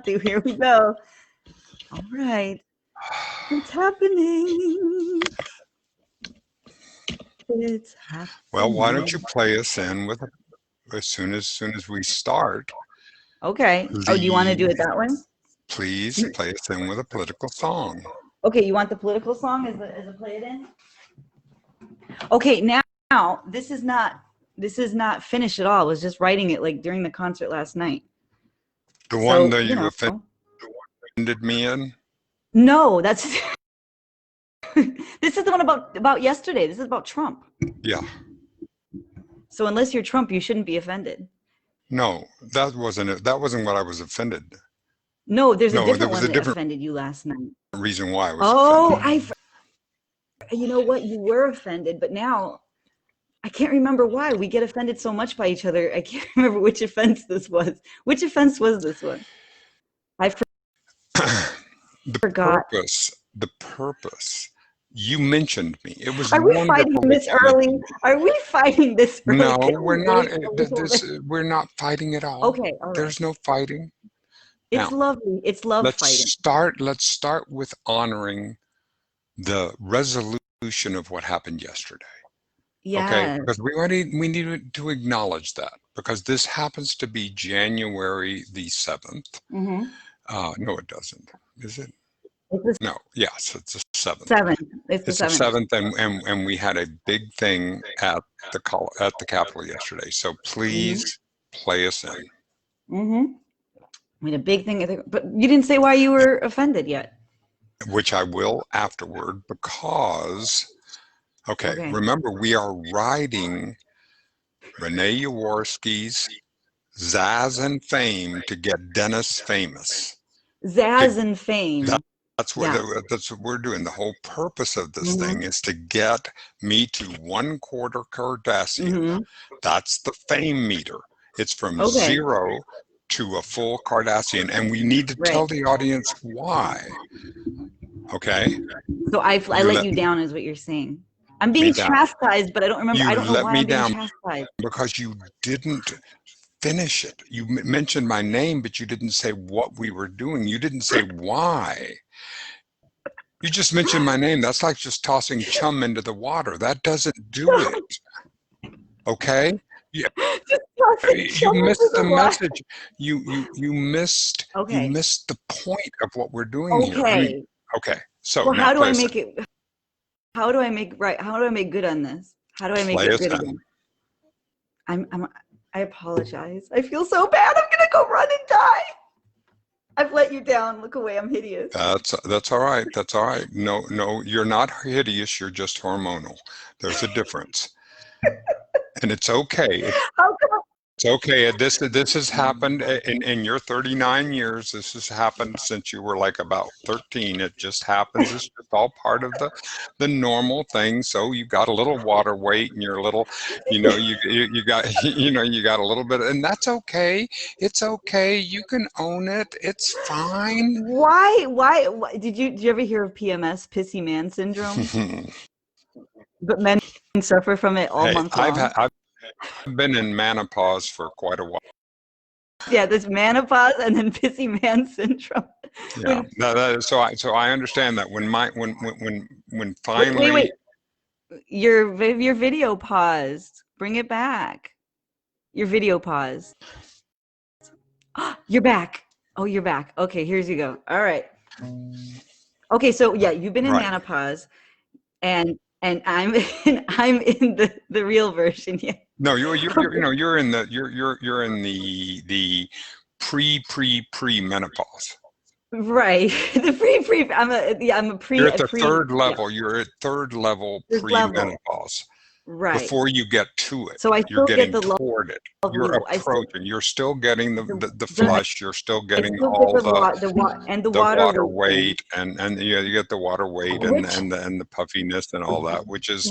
to. Here we go. All right. It's happening. It's happening. Well, why don't you play us in with as soon as we start? Okay. Oh, do you want to do it that way? Please play us in with a political song. Okay, you want the political song as a play it in? Okay, now this is not finished at all. I was just writing it like during the concert last night. The one that you offended me in? No, that's this is the one about yesterday. This is about Trump. Yeah. So unless you're Trump, you shouldn't be offended. No, that wasn't it. That wasn't what I was offended. No, there's a different one that offended you last night. Reason why I was offended. You know what? You were offended, but now I can't remember why. We get offended so much by each other. I can't remember which offense this was. Which offense was this one? I forgot. The purpose. You mentioned me. It was. Are we fighting this early? Are we fighting this early? No, we're not. We're not fighting at all. Okay. All right. There's no fighting. It's lovely. It's love fighting. Let's start with honoring the resolution of what happened yesterday. Yeah. Okay. Because we need to acknowledge that, because this happens to be January the 7th. Mm-hmm. No, it doesn't. Is it? No, yes, it's the 7th. It's the 7th, and we had a big thing at the Capitol yesterday. So please play us in. Mm-hmm. I mean, a big thing, but you didn't say why you were offended yet. Which I will afterward, because, okay. Remember, we are riding Renee Jaworski's Zazz and Fame to get Dennis famous. Zazz and Fame. That's what we're doing. The whole purpose of this thing is to get me to 1/4 Kardashian. That's the fame meter. It's from 0 to a full Kardashian, and we need to tell the audience why. Okay. So I let you down, is what you're saying. I'm being chastised, but I don't remember. I don't know why I'm being chastised. Because you didn't finish it. You mentioned my name, but you didn't say what we were doing. You didn't say why. You just mentioned my name. That's like just tossing chum into the water. That doesn't do it. Okay? Yeah. You missed the message. You missed the point of what we're doing here. I mean, okay. So how do I make it? How do I make good on this? How do I make it good again? I apologize. I feel so bad. I'm gonna go run and die. I've let you down. Look away. I'm hideous. That's all right. That's all right. No, you're not hideous. You're just hormonal. There's a difference, and it's okay. It's okay. This has happened in your 39 years. This has happened since you were like about 13. It just happens. It's just all part of the normal thing. So you got a little water weight, and you're a little, you got a little bit, and that's okay. It's okay. You can own it. It's fine. Why? Did you ever hear of PMS, pissy man syndrome? But men suffer from it all month long. I've been in menopause for quite a while. Yeah, there's menopause and then pissy man syndrome. Yeah, so I understand that when finally. Wait. Your video paused. Bring it back. Your video paused. You're back. Oh, you're back. Okay, here's you go. All right. Okay, so yeah, you've been in menopause, and I'm in the real version. Yeah. No, you're in the pre menopause. Right. The pre. I'm a pre. You're at the third level. Yeah. You're at third level pre-menopause. Right. Before you get to it. So you're getting toward it. You're approaching. You're still getting the flush. You're still getting all the water weight, and you get the water weight and the puffiness and all that, which is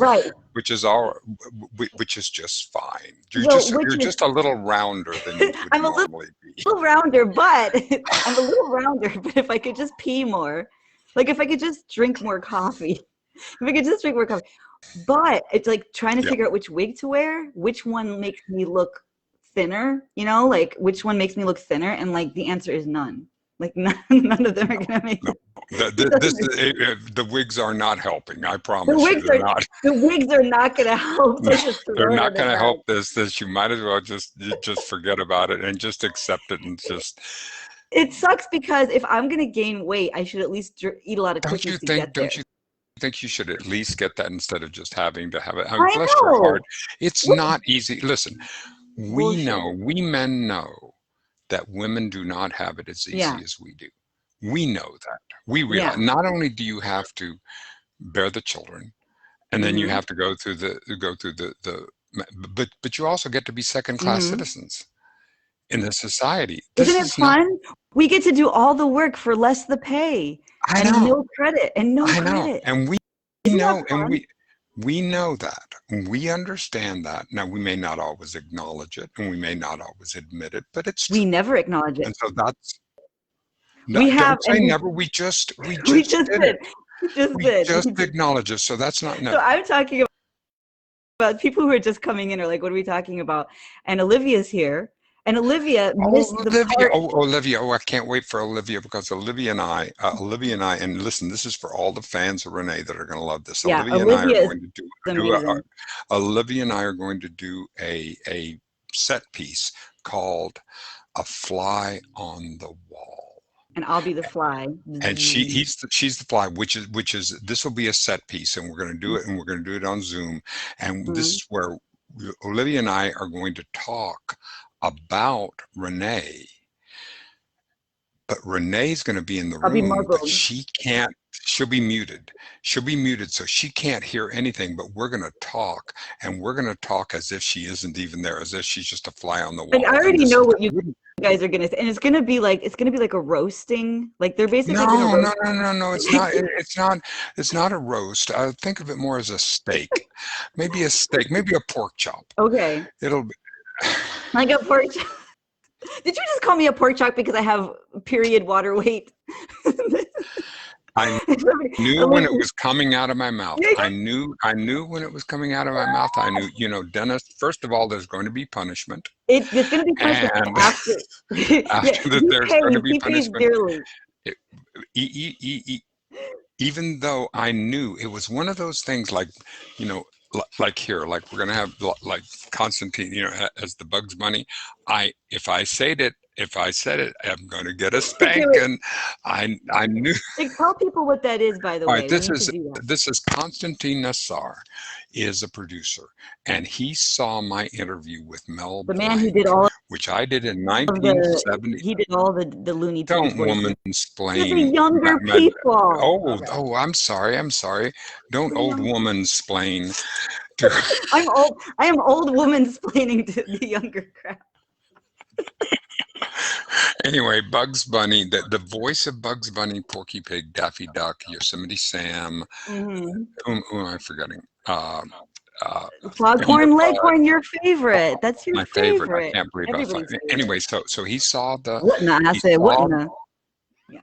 just fine. You're just a little rounder than you would normally be. I'm a little rounder, but But if I could just pee more, like if I could just drink more coffee, But it's like trying to figure out which wig to wear, which one makes me look thinner, like which one makes me look thinner, and like the answer is none. Like none of them are gonna make No, it. the wigs are not helping. I The promise you, wigs they're are not. the wigs are not gonna help. No, They're just they're throwing not it going to back. help this. You might as well just forget about it and just accept it and just. It sucks because if I'm gonna gain weight, I should at least eat a lot of Don't you cookies to think? get there. Don't you think you should at least get that instead of just having to have it? I mean, I bless your heart. know. It's What not easy. Listen, bullshit. we men know that women do not have it as Yeah, easy as we do. We know that. We realize yeah. not only do you have to bear the children, and then you Mm-hmm. have to go through the but you also get to be second class Mm-hmm. citizens in the society. Isn't This it is not. fun? We get to do all the work for less the pay I and know. no credit and no I know, credit. and we Isn't that know, and fun? we know that. We understand that. Now, we may not always acknowledge it, and we may not always admit it, but it's We true. never acknowledge it. And so that's no, We have, don't say and never. We we just just did did. it. We just We did. just We just. acknowledge it. So that's not So no. I'm talking about people who are just coming in are like, what are we talking about? And Olivia's here. And Olivia Oh, missed the Olivia. part. Oh, Olivia. Oh, I can't wait for Olivia because Olivia and I, and listen, this is for all the fans of Renee that are going to love this. Yeah, Olivia and I are Olivia is going to do amazing. Olivia and I are going to do a set piece called "A Fly on the Wall." And I'll be the fly. And she's the fly, which is this will be a set piece, and we're going to do it, and we're going to do it on Zoom, and this Mhm. is where Olivia and I are going to talk about Renee, but Renee's going to be in the I'll be room, but muzzled. she can't. She'll be muted. She'll be muted, so she can't hear anything. But we're going to talk, and we're going to talk as if she isn't even there, as if she's just a fly on the And I wall. And already this know is what you guys are gonna say, and it's gonna be like a roasting. Like they're basically gonna no, roast. no, no, no, no. It's not. It's not. It's not a roast. I think of it more as a steak, maybe a steak, maybe a pork chop. Okay, It'll be. like a pork chop. Did you just call me a pork chop because I have period water weight? I knew when it was coming out of my mouth. I knew when it was coming out of my mouth. I knew, Dennis, first of all, there's going to be punishment. There's going to be punishment And after. Yeah, after that, there's going to be you pay punishment. dearly. It, e- e- e- Even though I knew it was one of those things like, like here, like we're going to have like Constantine, as the Bugs Bunny. If I said it, I'm going to get a spanking. I knew. Like, tell people what that is, by the All way. right, We need to do that. this is Constantine Nassar, is a producer, and he saw my interview with Mel The man who Blanc, did all which I did in of 1970. he did all the Looney Tunes Don't voices. For the woman-splain. younger people. Okay. Oh, I'm sorry. Don't For the old young. woman-splain. To, I'm old. I am old woman explaining to the younger crowd. anyway, Bugs Bunny, the voice of Bugs Bunny, Porky Pig, Daffy Duck, Yosemite Sam. Mm-hmm. Who am I forgetting? Foghorn Leghorn, your favorite. That's your My favorite. I favorite. can't believe I thought. Everybody's favorite. Anyway, so he saw Whatnot? I he said saw whatnot. Yeah.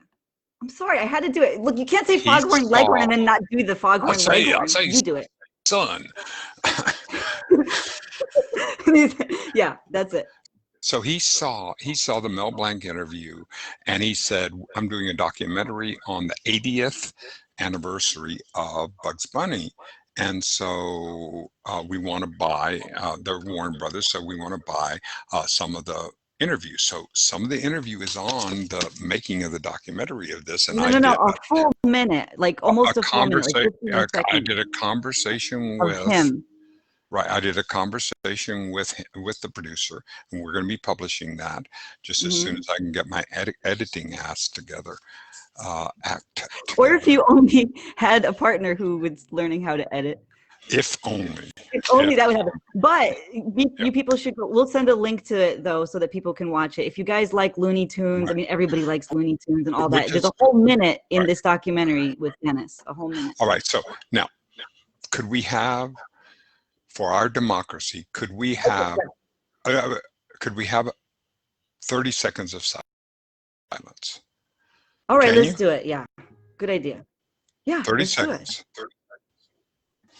I'm sorry, I had to do it. Look, you can't say he Foghorn Leghorn saw. and then not do the Foghorn I'll Leghorn. say, You do it. son. Yeah, that's it. So he saw the Mel Blanc interview, and he said, "I'm doing a documentary on the 80th anniversary of Bugs Bunny." And so we want to buy, the Warren Brothers, so we want to buy some of the interviews. So some of the interview is on the making of the documentary of this, and I No, did a full minute, like almost a full minute, like conversation. 15 I seconds did a conversation of with. him. Right, I did a conversation with the producer, and we're going to be publishing that just as soon Mm-hmm. as I can get my editing ass together. Or if you only had a partner who was learning how to edit. If only. If only that would happen. But you people should go. We'll send a link to it though, so that people can watch it. If you guys like Looney Tunes, Right. I mean, everybody likes Looney Tunes and all Which that. There's is a whole minute in right. this documentary with Dennis. A whole minute. All right. So now, could we have, for our democracy, could we have 30 seconds of silence? All right, Can let's you? do it. Yeah, good idea. Yeah, 30 let's do it. seconds.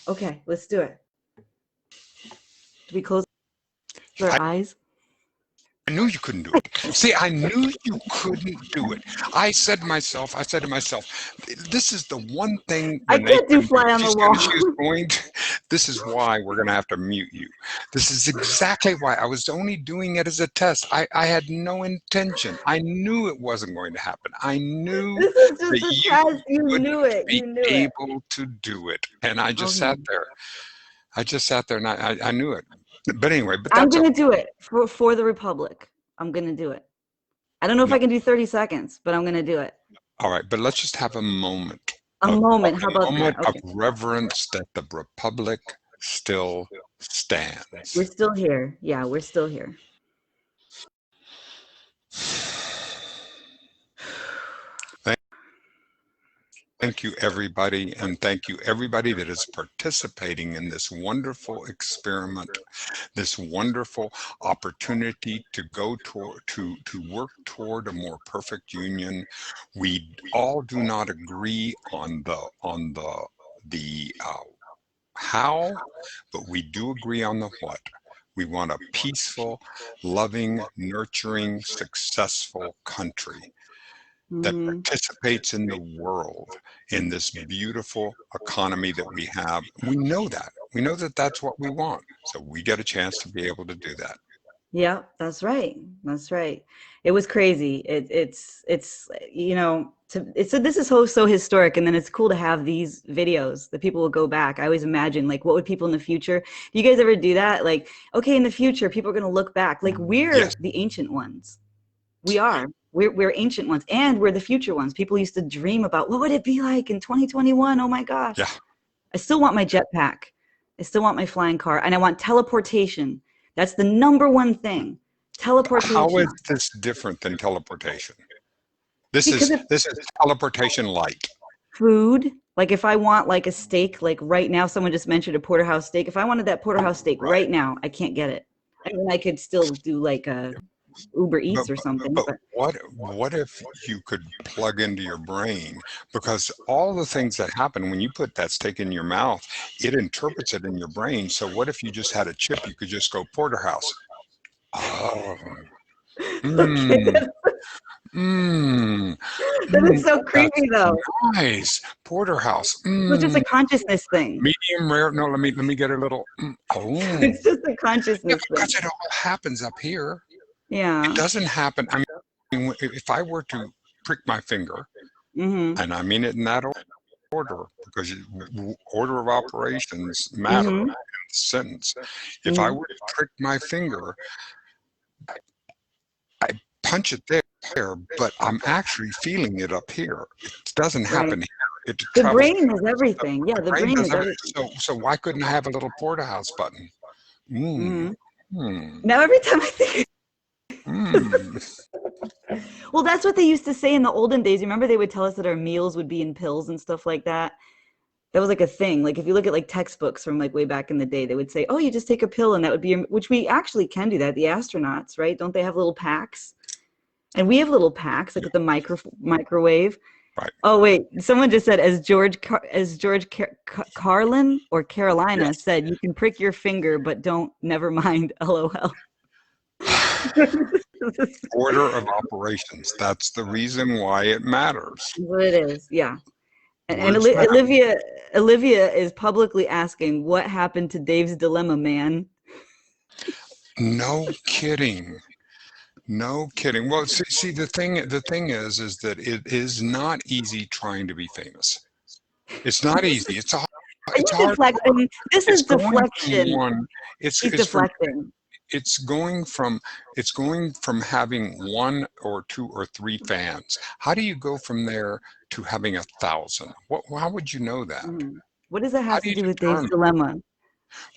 Okay, let's do it. Do we close our eyes? I knew you couldn't do it. See, I knew you couldn't do it. I said to myself, this is the one thing I Renee can't do couldn't do. fly on the wall. She's going to, this is why we're going to have to mute you. This is exactly why. I was only doing it as a test. I had no intention. I knew it wasn't going to happen. I knew This is just that a you test. You would knew it. be You knew it. able to do it. And I just Okay. sat there. And I knew it. But anyway, but I'm that's going to okay. do it for the Republic. I'm going to do it. I don't know if No. I can do 30 seconds, but I'm going to do it. All right, but let's just have a moment. A moment. How about Moment that? Okay. of reverence that the Republic still stands. We're still here. Yeah, we're still here. Thank you, everybody, and thank you, everybody that is participating in this wonderful experiment, this wonderful opportunity to go to work toward a more perfect union. We all do not agree on the how, but we do agree on the what. We want a peaceful, loving, nurturing, successful country that participates in the world, in this beautiful economy that we have. We know that. We know that that's what we want. So we get a chance to be able to do that. Yeah, that's right. That's right. It was crazy. It's you know, so this is so historic, and then it's cool to have these videos that people will go back. I always imagine, like, what would people in the future, do you guys ever do that? Like, okay, in the future people are going to look back, like we're Yes. the ancient ones. We are. We're ancient ones, and we're the future ones. People used to dream about what would it be like in 2021. Oh my gosh. Yeah. I still want my jetpack. I still want my flying car, and I want teleportation. That's the number one thing. Teleportation. How is this different than teleportation? This Because is teleportation light. Food. Like if I want like a steak, like right now, someone just mentioned a porterhouse steak. If I wanted that porterhouse steak right now, I can't get it. I mean, I could still do like a Uber Eats or something. But what if you could plug into your brain? Because all the things that happen when you put that steak in your mouth, it interprets it in your brain. So what if you just had a chip? You could just go porterhouse. Oh. Okay. That is so creepy, though. Nice porterhouse. It's just a consciousness thing. Medium rare. No, let me get a little. Oh, it's just a consciousness thing. Because it all happens up here. Yeah. It doesn't happen. I mean, if I were to prick my finger, and I mean it in that order, because order of operations matter in the sentence. If I were to prick my finger, I punch it there, but I'm actually feeling it up here. It doesn't happen here. The brain is everything. Yeah, the brain is everything. So why couldn't I have a little porterhouse button? Now every time I think well, that's what they used to say in the olden days. Remember, they would tell us that our meals would be in pills and stuff like that. That was like a thing. Like if you look at like textbooks from like way back in the day, they would say, oh, you just take a pill and that would be your, which we actually can do that. The astronauts, right? Don't they have little packs? And we have little packs like with the microwave. Right. Oh wait, someone just said, as George Carlin or Carolina said, you can prick your finger, but don't. Never mind. LOL. Order of operations. That's the reason why it matters. What it is, yeah. And Olivia is publicly asking, what happened to Dave's dilemma, man? No kidding. No kidding. Well, see, the thing is that it is not easy trying to be famous. It's not easy. It's hard. Deflecting. This is deflection. He's deflecting. It's going from having 1 or 2 or 3 fans. How do you go from there to having 1,000? How would you know that? What does that have to do with Dave's dilemma?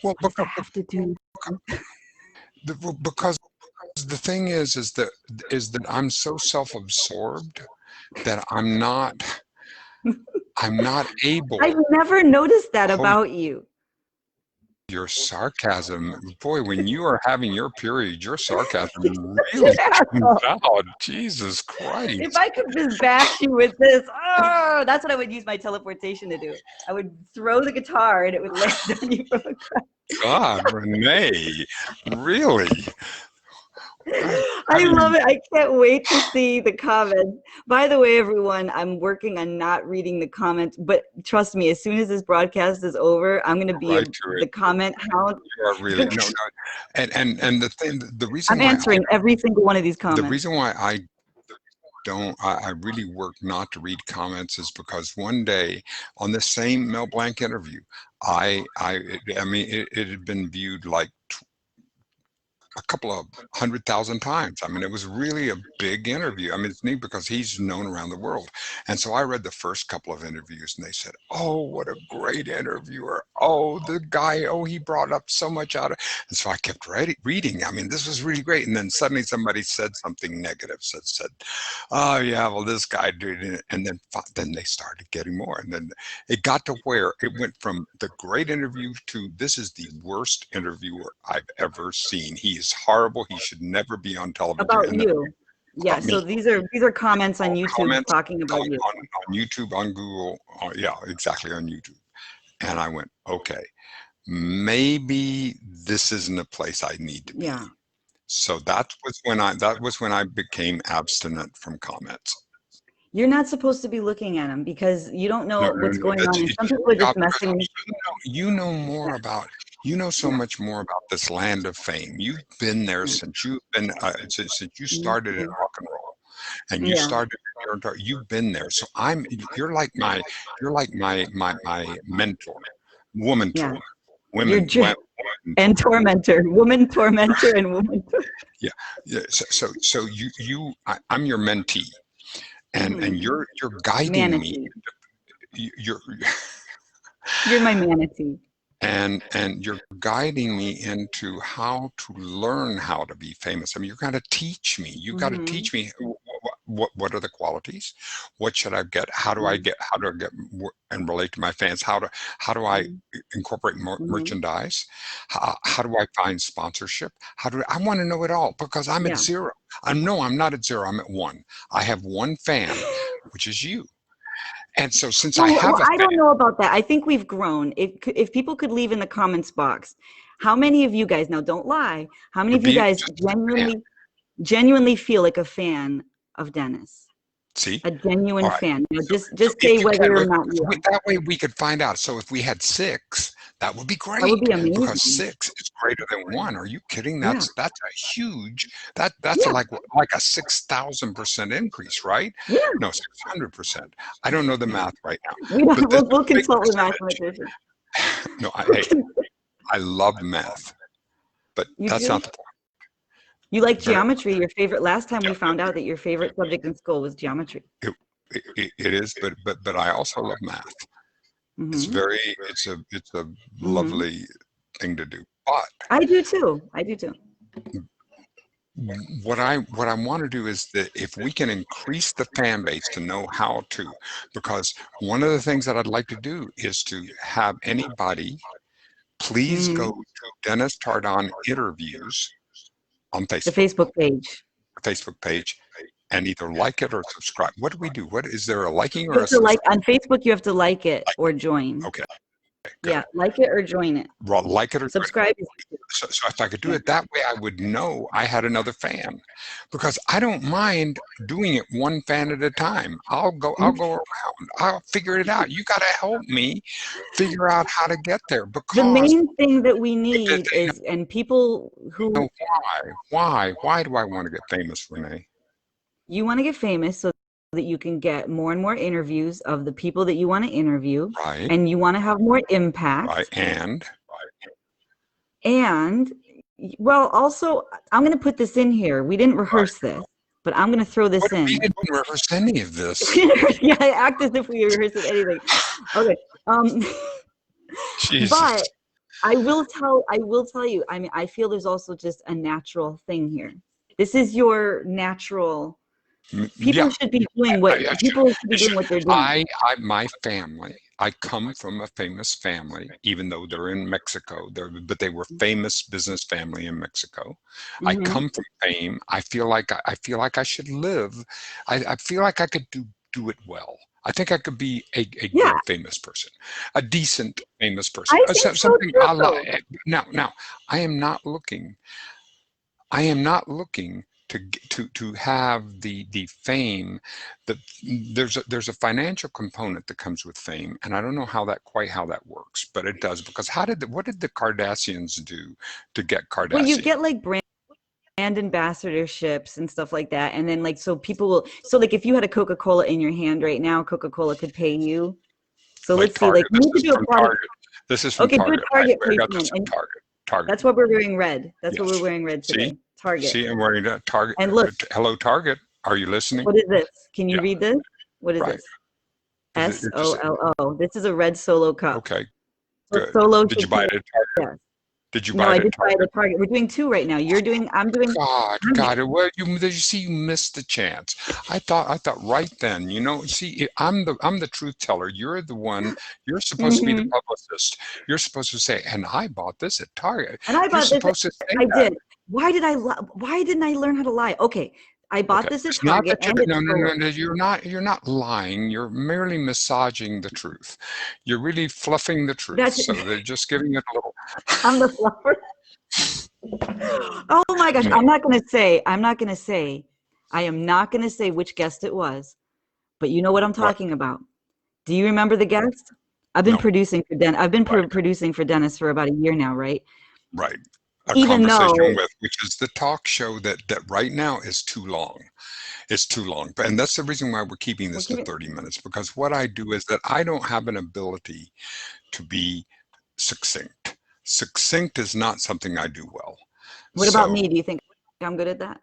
Well, what does that have to do? Because the thing is that I'm so self-absorbed that I'm not able. I've never noticed that about you. Your sarcasm, boy, when you are having your period, your sarcasm really comes out. Jesus Christ. If I could just bash you with this, oh, that's what I would use my teleportation to do. I would throw the guitar and it would land on you from across. God, Renee, really? I love it. I can't wait to see the comments. By the way, everyone, I'm working on not reading the comments, but trust me, as soon as this broadcast is over, I'm going to be right to the it. comment hound. You are really no. And the thing, the reason I'm why answering every single one of these the comments. reason why I really work not to read comments is because one day on this same Mel Blanc interview, I mean, it had been viewed like a couple of 100,000 times. I mean, it was really a big interview. I mean, it's neat because he's known around the world. And so I read the first couple of interviews and they said, oh, what a great interviewer. Oh, the guy, oh, he brought up so much out of, and so I kept reading. I mean, this was really great. And then suddenly somebody said something negative, said, oh yeah, well, this guy did it. And then they started getting more. And then it got to where it went from the great interview to this is the worst interviewer I've ever seen. He is horrible. He should never be on television. About And you. Yeah, about me. so these are comments on YouTube Comments talking about you. on YouTube, on Google. Yeah, exactly, on YouTube. And I went, okay, maybe this isn't a place I need to be. Yeah. So that was when I became abstinent from comments. You're not supposed to be looking at them because you don't know what's going on. And some people are just messing. You know more about. You know so much more about this land of fame. You've been there since you've been since you started in rock and roll, and you started. You've been there, so you're like my mentor, woman tour, women, and tormentor, woman tormentor, and woman. Yeah. So I'm your mentee. And you're guiding me. You're my manatee. And you're guiding me into how to learn how to be famous. I mean, you're going to teach me. You've got to teach me what are the qualities? What should I get? How do I get and relate to my fans? How do I incorporate merchandise? How do I find sponsorship? I want to know it all because I'm at zero. I'm not at zero. I'm at 1. I have one fan, which is you. And so since I have I don't know about that. I think we've grown. If people could leave in the comments box, how many of you guys, now don't lie, how many of you guys genuinely feel like a fan of Dennis? See? A genuine fan. Now, just say whether or not you are. That way we could find out. So if we had 6, that would be great. That would be amazing. Because 6 is greater than 1. Are you kidding? That's a huge, that's like a 6,000% increase, right? Yeah. No, 600%. I don't know the math right now. We'll consult with mathematicians. No, I love math, but that's not the point. You like geometry. Your favorite. Last time we found out that your favorite subject in school was geometry. It is, but I also love math. It's it's a lovely thing to do. But I do too. What I want to do is that if we can increase the fan base to know how to, because one of the things that I'd like to do is to have anybody please go to Dennis Tardon interviews on Facebook. The Facebook page. And either like it or subscribe. What do we do? What is there a liking or a subscribe? On Facebook? You have to like it or join. Okay. Yeah, like it or join it. Like it or subscribe. So if I could do it that way, I would know I had another fan, because I don't mind doing it one fan at a time. I'll go around. I'll figure it out. You got to help me figure out how to get there. Because the main thing that we need is, and people who why do I want to get famous, Renee? You want to get famous so that you can get more and more interviews of the people that you want to interview, right? And you want to have more impact, right? And well, also, I'm going to put this in here. We didn't rehearse this, but I'm going to throw this in. We didn't rehearse any of this. Yeah, act as if we rehearsed anything. Okay. Jesus. But I will tell you. I mean, I feel there's also just a natural thing here. This is your natural. People should be doing what they're doing. My family. I come from a famous family, even though they're in Mexico. But they were famous business family in Mexico. I come from fame. I feel like I should live. I feel like I could do it well. I think I could be a good famous person, a decent famous person. I think something so too, I like. Now, I am not looking. I am not looking to have the fame. That there's a financial component that comes with fame, and I don't know quite how that works, but it does, because what did the Kardashians do to get Kardashian? Well, you get like brand ambassadorships and stuff like that, and then like so people will, so like if you had a Coca-Cola in your hand right now, Coca-Cola could pay you. So Like let's see, like Target. we need to do a product. This is from Okay, do a Target. Target I got this placement. from Target. Target. That's what we're wearing red. That's what Yes. we're wearing red today. See? Target. See, I'm wearing a Target. And look, Hello, Target. Are you listening? what is this? Can you Yeah. read this? What is Right. this? SOLO. This is a red Solo cup. Okay. So Good. Solo Did you buy it at Target? Yes. Did you No, buy I it at did buy it Target? at Target. We're doing two right now. You're doing, I'm doing. God, well, you see, you missed the chance. I thought right then, see, I'm the truth teller. You're the one, you're supposed to be the publicist. You're supposed to say, and I bought this at Target. And I bought You're this. supposed to say I that. did. Why didn't I learn how to lie? Okay. I bought this at It's not Target. that no, you're not lying. You're merely massaging the truth. You're really fluffing the truth. So they're just giving it a little. I'm the fluffer. Oh my gosh. No. I'm not going to say, I am not going to say which guest it was, but you know what I'm talking about. Do you remember the guest? I've been producing for producing for Dennis for about a year now, right? Right. A Even conversation with, which is the talk show that right now is too long. It's too long. And that's the reason why we're keeping this to 30 minutes, because what I do is that I don't have an ability to be succinct. Succinct is not something I do well. What about me? Do you think I'm good at that?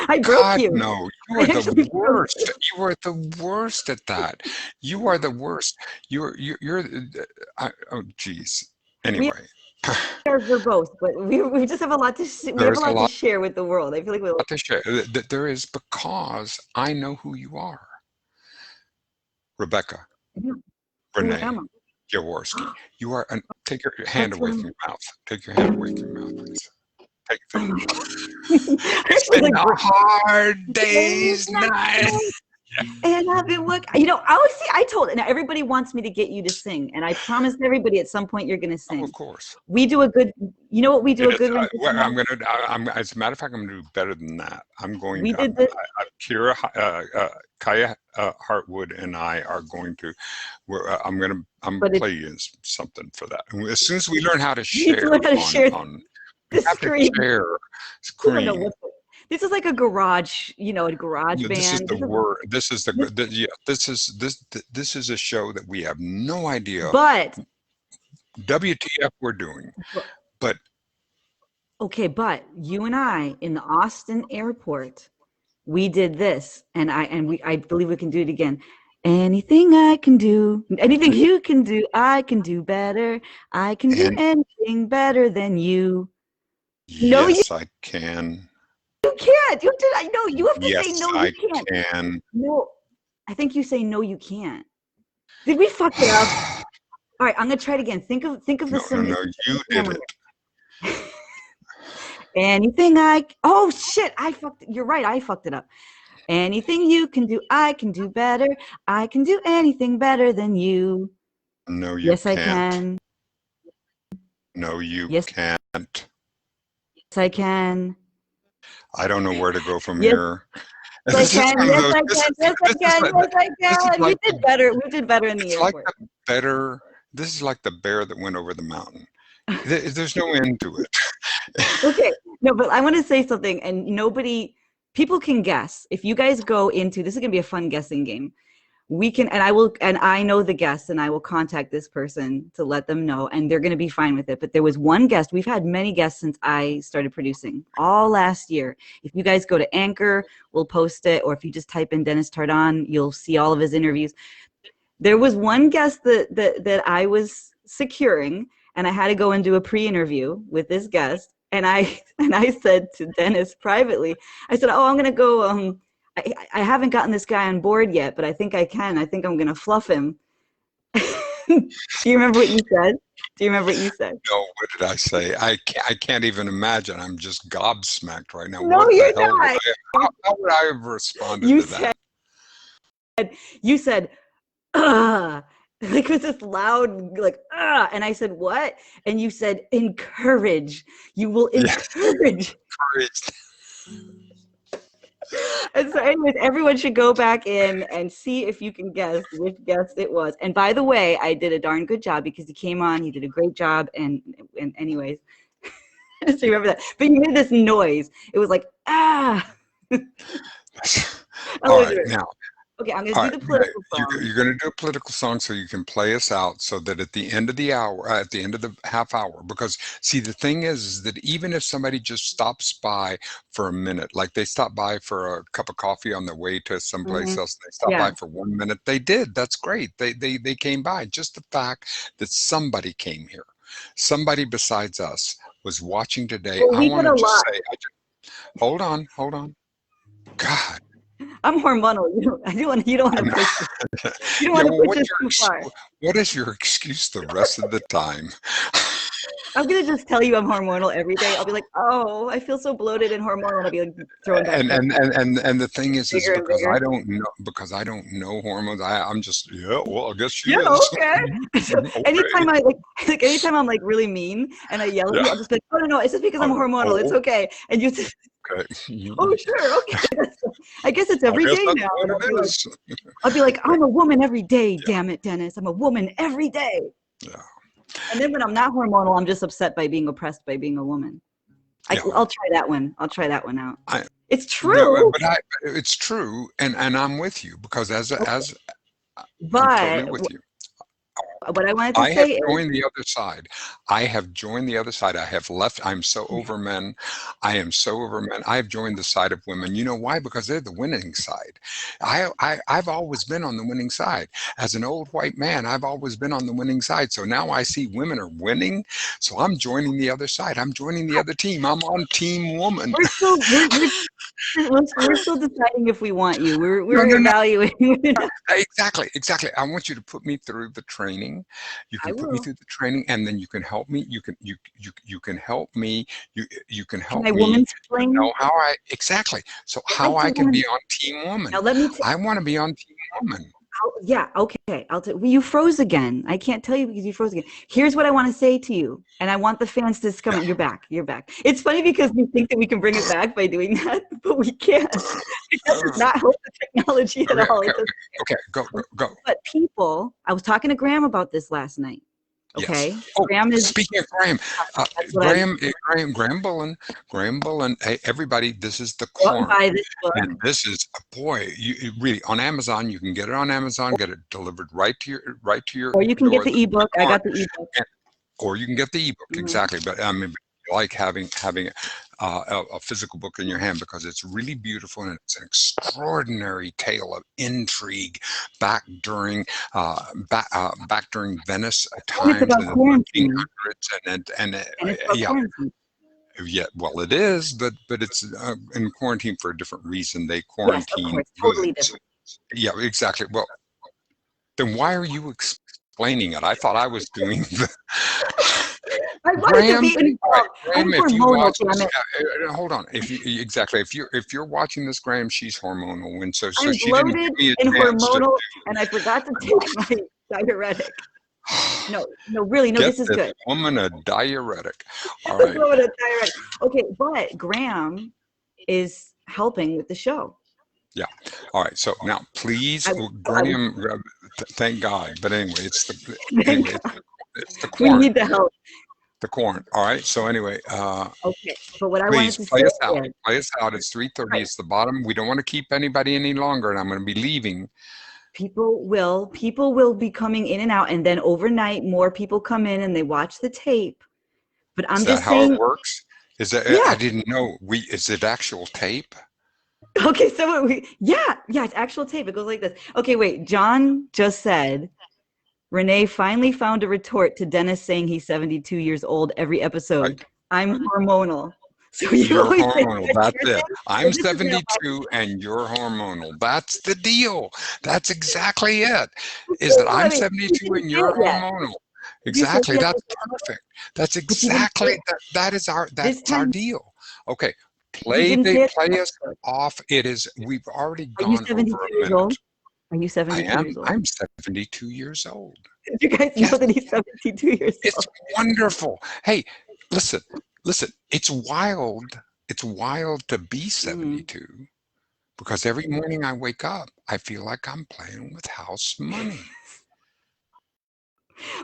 I broke you. No, you are the worst. You are the worst at that. You are the worst. Oh, geez. Anyway. We are verbose, but we just have a lot to share with the world. I feel like we have a lot to share. There is, because I know who you are. Rebecca. Renee Jaworski. You are take your hand away from your mouth. Take your hand away from your mouth, please. Take it. It's been a hard day's night. And I've been working. I told it. Now everybody wants me to get you to sing, and I promised everybody at some point you're going to sing. Oh, of course. We do a good. You know what we do a good one. As a matter of fact, I'm going to do better than that. I'm going. We did this. Kaya Hartwood and I are going to. I'm going to play you something for that. As soon as we learn how to share on the screen. Screen. This is like a garage, a garage band. This is the word. This is a show that we have no idea. But WTF we're doing. But okay, but you and I in the Austin airport, we did this, and I believe we can do it again. Anything I can do, anything you can do, I can do better. I can do anything better than you. Yes, I can. You can't. I know. You have to say no. You can't. Can. No, I think you say no. You can't. Did we fuck it up? All right, I'm gonna try it again. Think of the No, you did it. Anything oh shit! You're right. I fucked it up. Anything you can do, I can do better. I can do anything better than you. No, you yes, can't. I can. No, you can't. Yes, I can. I don't know where to go from here. Yes, I can. Yes, I can. Yes, I can. We did better. We did better in the airport. This is like the bear that went over the mountain. There's no end to it. Okay. No, but I want to say something, and people can guess. If you guys go into, this is going to be a fun guessing game. We can, and I know the guests, and I will contact this person to let them know, and they're going to be fine with it. But there was one guest. We've had many guests since I started producing, all last year. If you guys go to Anchor, we'll post it, or if you just type in Dennis Tardon, you'll see all of his interviews. There was one guest that I was securing, and I had to go and do a pre-interview with this guest, and I said to Dennis privately, I said, "Oh, I'm going to go. I haven't gotten this guy on board yet, but I think I can. I think I'm going to fluff him." Do you remember what you said? No, what did I say? I can't even imagine. I'm just gobsmacked right now. No, you're not. How would I have responded to that? You said, "Ugh." Like it was this loud, like, ah, and I said, what? And you said, encourage. You will Yeah. encourage. And so anyways, everyone should go back in and see if you can guess which guest it was. And by the way, I did a darn good job because he came on, he did a great job. And anyways, just remember that. But you made this noise. It was like, ah. All right, now. Okay, I'm going to do the political song. You're going to do a political song so you can play us out so that at the end of the hour, at the end of the half hour, because see, the thing is that even if somebody just stops by for a minute, like they stopped by for a cup of coffee on their way to someplace else, they stopped by for 1 minute, they did. That's great. They came by. Just the fact that somebody came here, somebody besides us was watching today. Well, I want to just say, hold on. God. I'm hormonal. You don't want to push it. You don't want to push it too far. What is your excuse the rest of the time? I'm gonna just tell you I'm hormonal every day. I'll be like, oh, I feel so bloated and hormonal. I'll be like throwing back. And the thing is because I don't know hormones. I'm just well, I guess she is. Okay. Okay. Anytime I'm like really mean and I yell at you, I'll just be like, oh no, it's just because I'm hormonal. It's okay. And you just okay. Oh sure, okay. I guess it's every day now. I'll be like, I'm a woman every day. Damn it, Dennis. I'm a woman every day. Yeah. And then when I'm not hormonal, I'm just upset by being oppressed by being a woman. I'll try that one. I'll try that one out. It's true. But it's true, and I'm with you because I'm totally with you. What I wanted to say is, I have joined the other side. I have left. I'm so over men. I am so over men. I have joined the side of women. You know why? Because they're the winning side. I've always been on the winning side. As an old white man, I've always been on the winning side. So now I see women are winning. So I'm joining the other side. I'm joining the other team. I'm on team woman. We're still deciding if we want you. We're evaluating. Exactly. I want you to put me through the training. You can put me through the training, and then you can help me. You can help me. You can help me know how I exactly. So how I can be on Team Woman. Now let me. I want to be on Team Woman. Yeah. Okay. You froze again. I can't tell you because you froze again. Here's what I want to say to you, and I want the fans to come. You're back. It's funny because we think that we can bring it back by doing that, but we can't. It does not help the technology at all. Okay. Go. But people, I was talking to Graham about this last night. Okay. Yes. Oh, speaking of Graham Bullen. Hey, everybody, this is the corn. Buy this book. And this is you really on Amazon. You can get it on Amazon. Get it delivered right to your. Or you can get the ebook. I got the ebook. Or you can get the ebook exactly. But I mean, like having a physical book in your hand because it's really beautiful and it's an extraordinary tale of intrigue back during Venice times in the 1800s yeah, well, it is, but it's in quarantine for a different reason. They quarantine. Yes, totally different. Yeah, exactly. Well, then why are you explaining it? I thought I was doing the. Graham, if you watch this, hold on. If you're watching this, Graham, she's hormonal, and so I'm she bloated didn't give me a and chance hormonal, and I forgot to take my diuretic. No, really, no. This is good. Woman, a diuretic. All right. Okay, but Graham is helping with the show. Yeah. All right. So now, please, Graham. Thank God. But anyway, it's the corn. We need the help. The corn. All right. So anyway, okay. But what I please wanted to play say us out. Play us out. It's 3:30. Right. It's the bottom. We don't want to keep anybody any longer, and I'm going to be leaving. People will be coming in and out, and then overnight, more people come in and they watch the tape. But I'm just saying. Is that how it works? Is that? Yeah. I didn't know. Is it actual tape? Okay. So it's actual tape. It goes like this. Okay. Wait. John just said. Renee finally found a retort to Dennis saying he's 72 years old every episode. Right. I'm hormonal. So you're hormonal. That's it. I'm 72 and you're hormonal. That's the deal. That's exactly it. Is that I'm 72 and you're hormonal. Exactly. That's perfect. That's exactly that's our deal. Okay. Play us off. We've already gone over a minute. Are you I 72 am. years old? I'm 72 years old. Did you guys know Yes, that he's 72 years it's old? wonderful. Hey, listen, listen. It's wild. It's wild to be Mm. 72 because every morning I wake up, I feel like I'm playing with house money.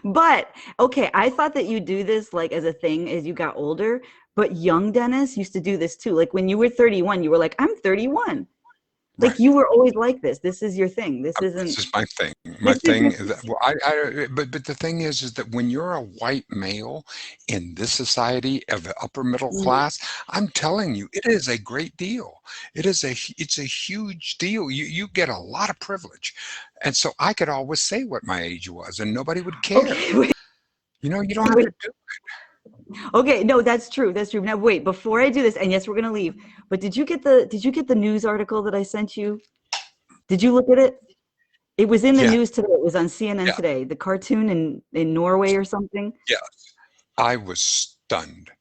But okay, I thought that you do this like as a thing as you got older, but young Dennis used to do this too. Like when you were 31, you were like, I'm 31. Like Right. you were always like this. This is your thing. This This isn't, is my thing. My this is thing your, is that, well, but the thing is that when you're a white male in this society of the upper middle Mhm. class, I'm telling you, it is a great deal. It's a huge deal. You get a lot of privilege, and so I could always say what my age was, and nobody would care. Okay, wait, You don't have wait. to do. Okay, no, that's true. That's true. Now wait, before I do this, and yes, we're gonna leave, but did you get the news article that I sent you? Did you look at it? It was in the Yeah, news today. It was on CNN yeah, today. The cartoon in Norway or something. yeah. I was stunned.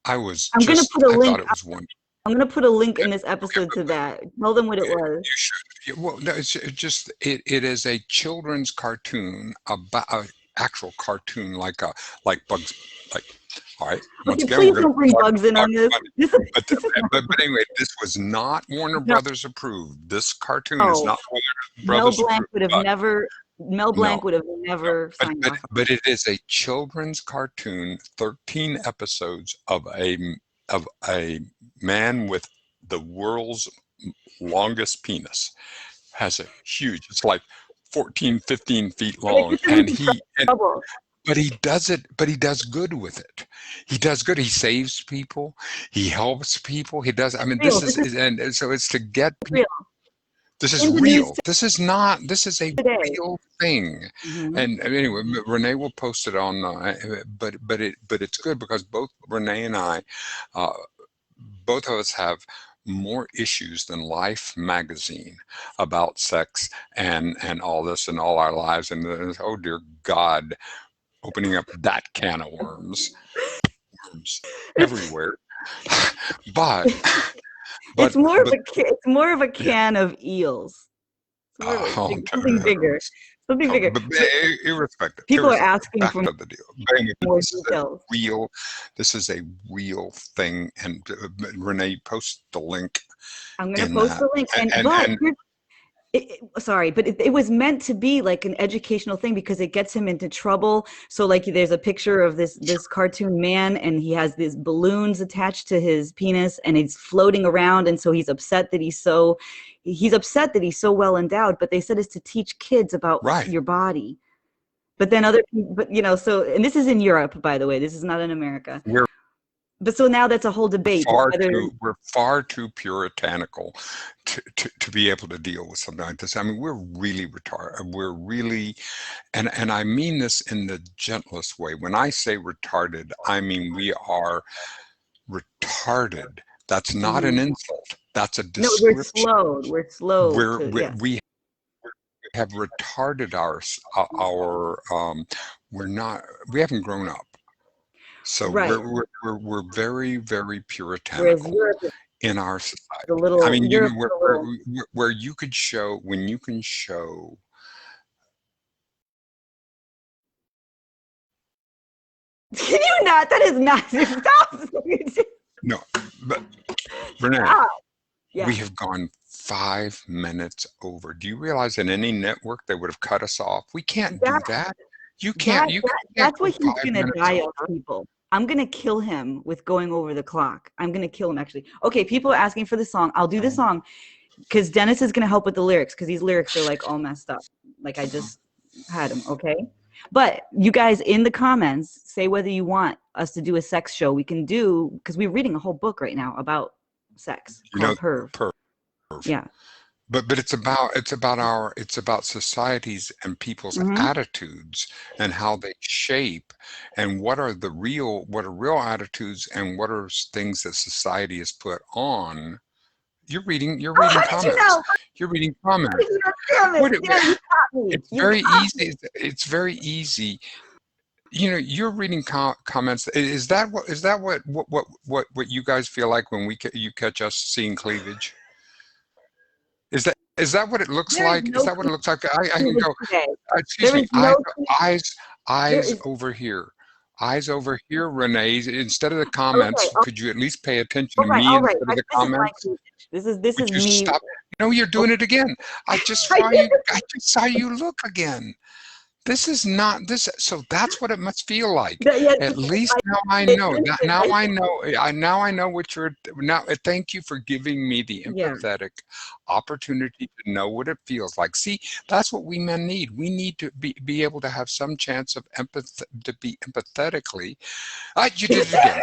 I'm gonna put a I link. thought it was one. I'm gonna put a link in this Okay, episode to that. Tell them what it you was. should. Well, no, it just it is a children's cartoon about an actual cartoon like Bugs like. All right, once Okay, again, please we're going don't bring to talk bugs in about on this. money. This is But this is not but anyway, this was not Warner no. Brothers approved. This cartoon is No. not Warner Mel Brothers Blanc approved. would have But never. Mel no, Blanc would have no. never signed off on But it is a children's cartoon, 13 episodes of a man with the world's longest penis. Has a huge, it's like 14, 15 feet it. It long. gets him And into he, and, trouble. but he does good with it. He does good. He saves people. He helps people. He does. I It's mean, real. This is and so it's to get people. real. This is In the news real. This is not, this is a today. real thing. Hmm. And anyway, Renee will post it on, but it's good because both Renee and I, uh, both of us have more issues than Life magazine about sex and all this and all our lives. And oh dear God, opening up that can of worms everywhere. But It's but more of but a it's more of a yeah. can of eels. It's more of a Oh, something bigger. Something no, bigger. but But people are irrespective. asking Back for to the deal. But anyway, more details. this is a real thing, and Renee post the link I'm gonna in post that, the link. And and but and sorry, but it was meant to be like an educational thing because it gets him into trouble. So like there's a picture of this cartoon man and he has these balloons attached to his penis and it's floating around, and so he's upset that he's so well endowed, but they said it's to teach kids about right. your body. But then other people, but so, and this is in Europe, by the way, this is not in America. We're But so now that's a whole debate whether we're far too puritanical to be able to deal with something like this. I mean, we're really retarded. We're really, and I mean this in the gentlest way. When I say retarded, I mean we are retarded. That's not an Mhm. insult. That's a No, we're description. slowed. We're slow to, yeah. We have retarded our we're not we haven't grown up. So Right. we're very, very Whereas puritanical Europe is in our a society. I little, mean, Europe is a little, where you could show when you can show. can you not? That is not, stop. No, but Renee, Stop. Yeah. we have gone 5 minutes over. Do you realize in any network they would have cut us off? We can't That, do that. that, You can't that's go what he's 5 minutes gonna die of, over. people. I'm gonna kill him with going over the clock. I'm gonna kill him, actually. Okay, people are asking for the song. I'll do the song because Dennis is gonna help with the lyrics because these lyrics are like all messed up. Like I just had them, okay? But you guys in the comments say whether you want us to do a sex show. We can do, because we're reading a whole book right now about sex You know, called Perv. Yeah. but it's about societies and people's Hmm. attitudes and how they shape and what are real attitudes and what are things that society has put on. You're Oh, reading how did you comments. know? You're reading comments. Damn it. What it, Yeah, you caught me. it's You very caught me. easy. It's very easy. You're reading comments. Is that what you guys feel like when you catch us seeing cleavage? Is that Is that what it looks There is like? Is no that what it looks like? I can cleavage go, today. excuse There me, is no eyes, there eyes is over here. Eyes over here, Renee. Instead of the okay. comments, could you at least pay attention to All me right. instead of the This is my comments? cleavage. This Would is you me. stop? No, you're Okay. doing it again. I just I saw did. you. I just saw you look again. This is not this. So that's what it must feel like. Yeah, At because least I now I pay know. attention. Now I know. Now I know what you're. Now, thank you for giving me the Yeah. empathetic opportunity to know what it feels like. See, that's what we men need. We need to be able to have some chance of empath to be empathetically. You did it again.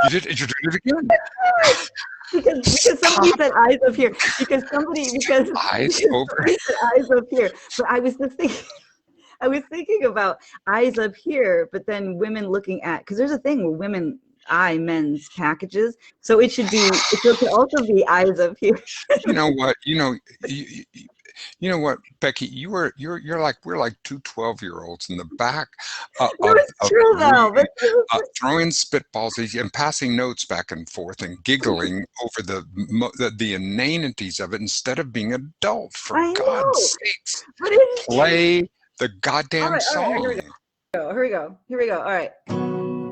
You're doing it again. Because somebody Stop. said eyes up here. Because Eyes over. somebody said eyes up here. But I was just thinking. I was thinking about eyes up here, but then women looking at, because there's a thing where women eye men's packages, so it should also be eyes up here. You know what? You know what, Becky? You're like we're like two 12-year-olds in the back No, it's of true the room, though. But throwing spitballs and passing notes back and forth and giggling over the inanities of it instead of being adult. For I know. God's sakes, But it's play the all goddamn right. Here we song. go. Here we go. All right.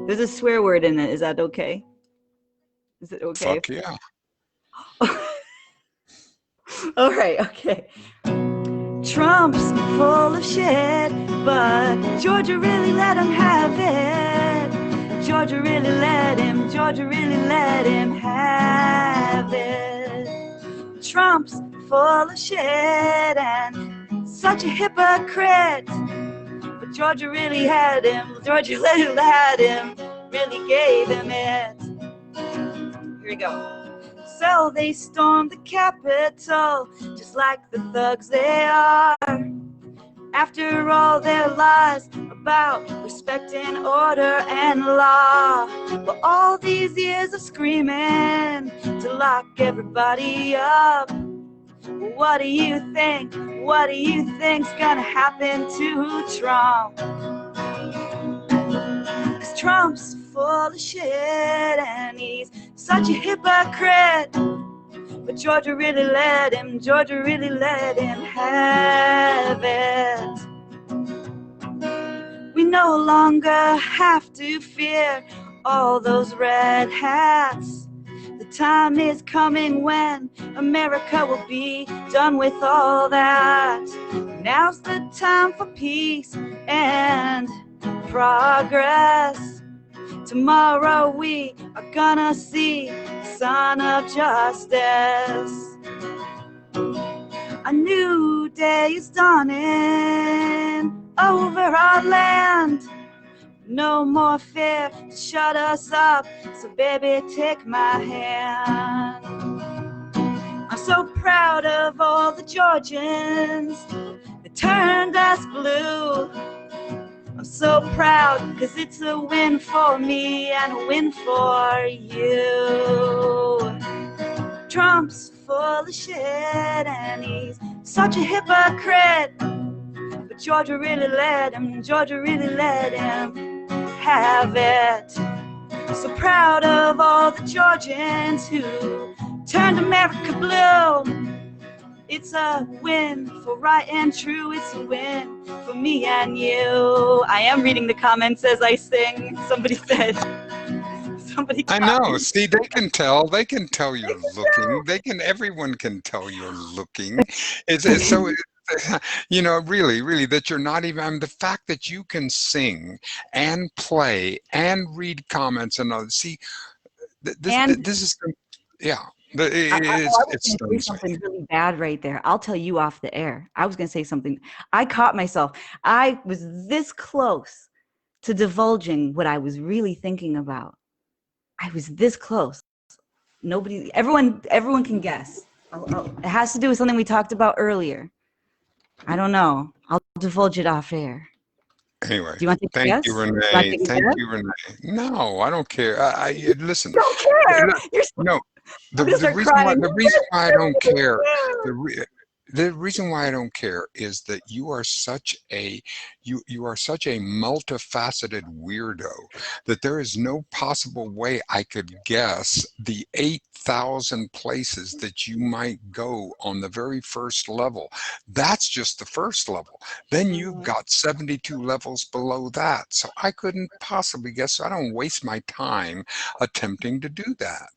There's a swear word in it. Is that okay? Is it okay? Fuck yeah. All right. Okay. Trump's full of shit, but Georgia really let him have it. Georgia really let him have it. Trump's full of shit and such a hypocrite, but Georgia really had him. Georgia really had him, really gave him it. Here we go. So they stormed the Capitol, just like the thugs they are. After all their lies about respect and order and law, but all these years of screaming to lock everybody up. What do you think? What do you think's gonna happen to Trump? 'Cause Trump's full of shit and he's such a hypocrite. But Georgia really let him have it. We no longer have to fear all those red hats. The time is coming when America will be done with all that. Now's the time for peace and progress. Tomorrow we are gonna see the sun of justice. A new day is dawning over our land. No more fear to shut us up, so baby, take my hand. I'm so proud of all the Georgians that turned us blue. I'm so proud, 'cause it's a win for me and a win for you. Trump's full of shit and he's such a hypocrite, but Georgia really let him have it. So proud of all the Georgians who turned America blue. It's a win for right and true. It's a win for me and you. I am reading the comments as I sing. Somebody said. I know. See, they can tell. They can tell you're looking. Everyone can tell you're looking. It's so. You know, really, that you're not even. The fact that you can sing and play and read comments and all. See, this is. Yeah. I was It's going to say something really bad right there. I'll tell you off the air. I was going to say something. I caught myself. I was this close to divulging what I was really thinking about. I was this close. Everyone can guess. It has to do with something we talked about earlier. I don't know. I'll divulge it off air. Anyway, do you want to thank guess? you, Renee. Thank you, Renee. No, I don't care. Listen. You don't care. No, the reason why I don't care. The reason why I don't care is that you are such a you are such a multifaceted weirdo that there is no possible way I could guess the 8,000 places that you might go on the very first level. That's just the first level. Then you've Mhm. got 72 levels below that. So I couldn't possibly guess. So I don't waste my time attempting to do that.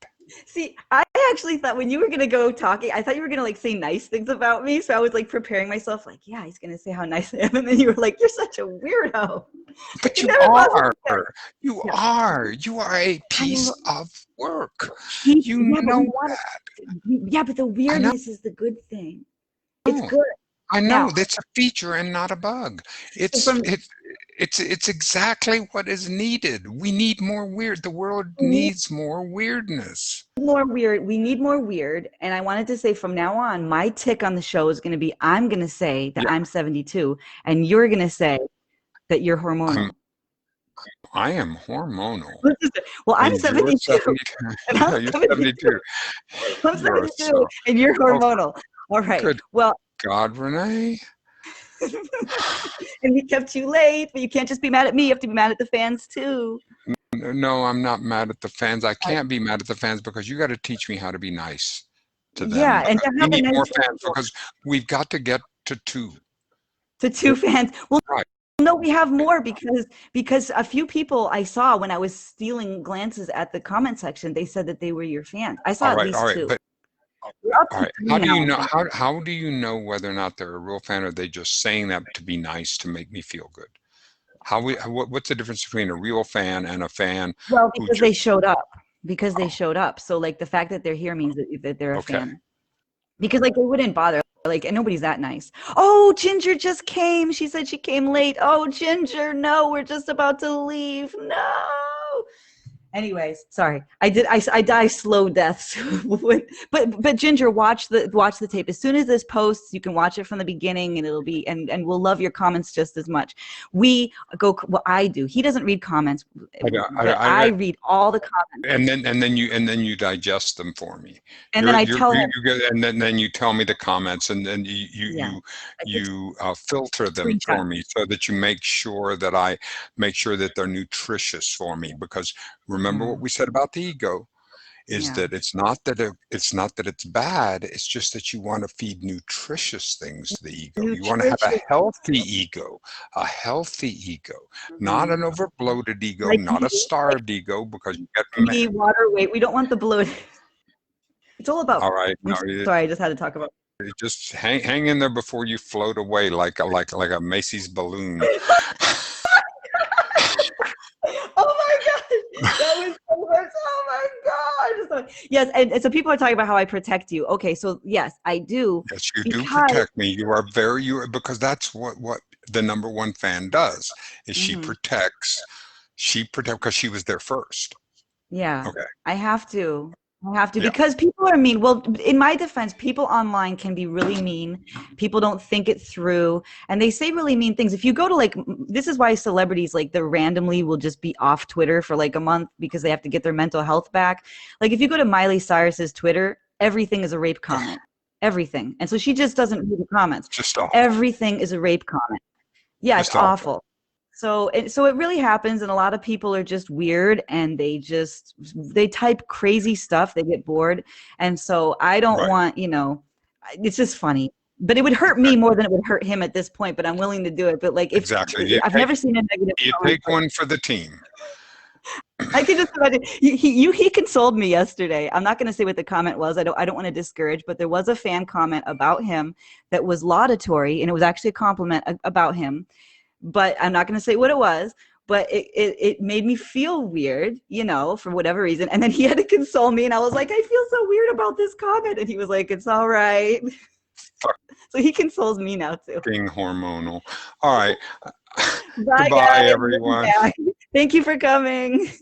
See, I actually thought when you were gonna go talking, I thought you were gonna like say nice things about me. So I was like preparing myself, like, yeah, he's gonna say how nice I am, and then you were like, "You're such a weirdo." I But could you never possibly are. say. You Yeah, are. You are a I piece lo- of work. he, You yeah, but we know want that. it. Yeah, but the I know. weirdness is the good thing. It's good. I know. Now, That's a feature and not a bug. so It's from it it's exactly what is needed. We need more weird. The world we need needs more weirdness. more weird, we need more weird. And I wanted to say from now on, my tick on the show is gonna be I'm gonna say that Yeah, I'm 72, and you're gonna say that you're I'm hormonal. I am hormonal. Let's just say, well, I'm And you're 72 72. and I'm Yeah, you're 72. 72. I'm You are 72 so and you're oh hormonal. All right. good Well, God, Renee. and we kept you late, but you can't just be mad at me. You have to be mad at the fans too. No, I'm not mad at the fans. I Uh, can't be mad at the fans because you got to teach me how to be nice to them yeah, and because to we have a need nice more fans schedule because we've got to get to two. to two fans. Well, Right. no, we have more because a few people I saw when I was stealing glances at the comment section, they said that they were your fans. I saw All at right. All least right. two. But We're up all to right. three How do now, you I know think. how do you know whether or not they're a real fan or are they just saying that to be nice to make me feel good? What's the difference between a real fan and a fan Well, who because they just showed up. Because they oh, showed up. So like the fact that they're here means that they're a okay. fan. Because like they wouldn't bother. Like, and nobody's that nice. Oh, Ginger just came. She said she came late. Oh, Ginger, no, we're just about to leave. No. Anyways, sorry. I die slow deaths. But Ginger, watch the tape. As soon as this posts, you can watch it from the beginning and it'll be and we'll love your comments just as much. We go well, I do. He doesn't read comments, I, don't- but I read all the comments. and then you digest them for me. And then I tell him, You get and then you tell me the comments and then yeah, I take filter them for screenshots. me so that you make sure that they're nutritious for me because remember Yeah. what we said about the ego is Yeah. that it's not that it's bad, it's just that you want to feed nutritious things to the ego. You want to have Nutritious. a healthy ego, not Mhm. an overbloated ego, Like not me, a starved ego, because you get me, water weight. We don't want the bloat. It's all about. all right. I'm No, sorry, I just had to talk about. just hang in there before you float away like a Macy's balloon. Oh my gosh, that was so much. Oh my god. Yes, and so people are talking about how I protect you. Okay, so yes, I do Yes, you do because. protect me. Because that's what the number one fan does is Mhm. she protects because she was there first. Yeah, Okay. I have to. I have to Yeah. because people are mean. Well, in my defense, people online can be really mean. People don't think it through and they say really mean things. If you go to like this is why celebrities like they randomly will just be off Twitter for like a month because they have to get their mental health back. Like if you go to Miley Cyrus's Twitter, everything is a rape comment. Everything. And so she just doesn't read the comments. Just awful. Everything is a rape comment. Yeah, it's Just awful. awful. So it really happens, and a lot of people are just weird, and they type crazy stuff. They get bored, and so I don't Right. want it's just funny. But it would hurt me more than it would hurt him at this point. But I'm willing to do it. But like if Exactly. You I've take never seen a negative you comment. take one for the team. I can just imagine he consoled me yesterday. I'm not going to say what the comment was. I don't want to discourage, but there was a fan comment about him that was laudatory, and it was actually a compliment about him. But I'm not going to say what it was. But it made me feel weird, for whatever reason. And then he had to console me, and I was like, I feel so weird about this comment, and he was like, it's all right. So he consoles me now too. Fucking hormonal. All right. Bye, Goodbye, guys. everyone. Thank you for coming.